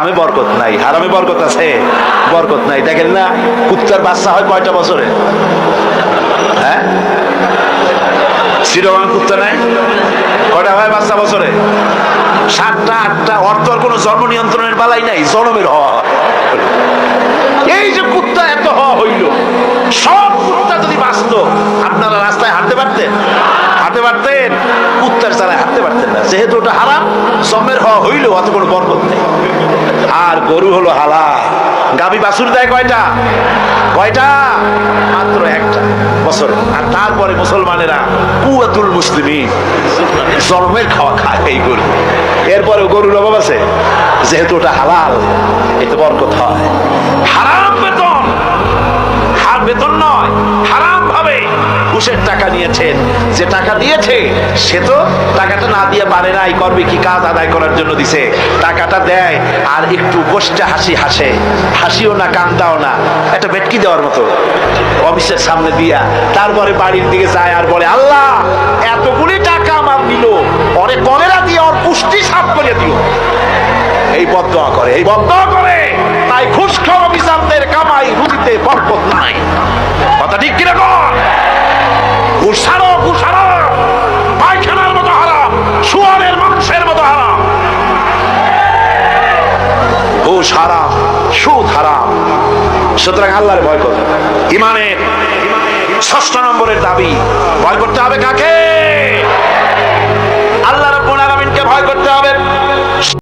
হারামে বরকত নাই। হারামে বরকত আছে? বরকত নাই। দেখেন না কুত্তার বাচ্চা হয় কয়টা বছরে? হ্যাঁ, চিরগান কুত্তা নাই, কয়টা হয় বাচ্চা বছরে? 7টা 8টা। অর্থর কোনো জন্ম নিয়ন্ত্রণের বালাই নাই, জন্মের হওয়া। এই যে কুত্তা এত হওয়া হইল, সব কুত্তা যদি বাঁচত আপনারা রাস্তায় হাঁটতে পারতেন? হাঁটতে পারতেন? কুত্তার চালায় হাঁটতে পারতেন না, যেহেতু ওটা হারাম। জন্মের হওয়া হইল, অত কোনো বরকত নেই। আর গরু হলো হালাল। গাভী বাছুর দেয় কয়টা? কয়টা? মাত্র একটা বছর। আর তারপরে মুসলমানেরা কুয়াতুল মুসলিমিন, জন্মের খাওয়া খায় এই গরু। এরপরে গরুর অভাব আছে, যেহেতু ওটা হালাল, এতে বরকত হয়। হারাম বেতন, আর বেতন নয়, হারাম ভাবে ঘুষের টাকা নিয়েছেন। যে টাকা দিয়েছে সে তো টাকাটা না দিয়ে পারে নাই, করবে কি, কাজ আদায় করার জন্য দিছে। টাকাটা দেয় আর একটু বসতে হাসি হাসে, হাসিও না কান্দাও না, একটা ভেটকি দেওয়ার মতো অফিসের সামনে দিয়া তারপরে বাড়ির দিকে যায় আর বলে, আল্লাহ এতগুলি টাকা আমার নিল, পরে কলেরা দিয়ে ওর পুষ্টি সাফ করে দিও। এই বদদোয়া করে, এই বদদোয়া করে। তাই ঘুষখোর অফিসারদের কামাই রুজিতে বরকত নাই। কথা ঠিক কিনা কর? ঘুষ ছাড়ো, ঘুষ হারাম, পায়খানার মতো হারাম, শুয়ারের মাংসের মতো হারাম। ঘুষ হারাম, সুদ হারাম। সুতরাং আল্লাহর ভয় করো। ইমানের 6 নম্বরের দাবি, ভয় করতে হবে কাকে? আল্লাহ রাব্বুল আলামিনকে ভয় করতে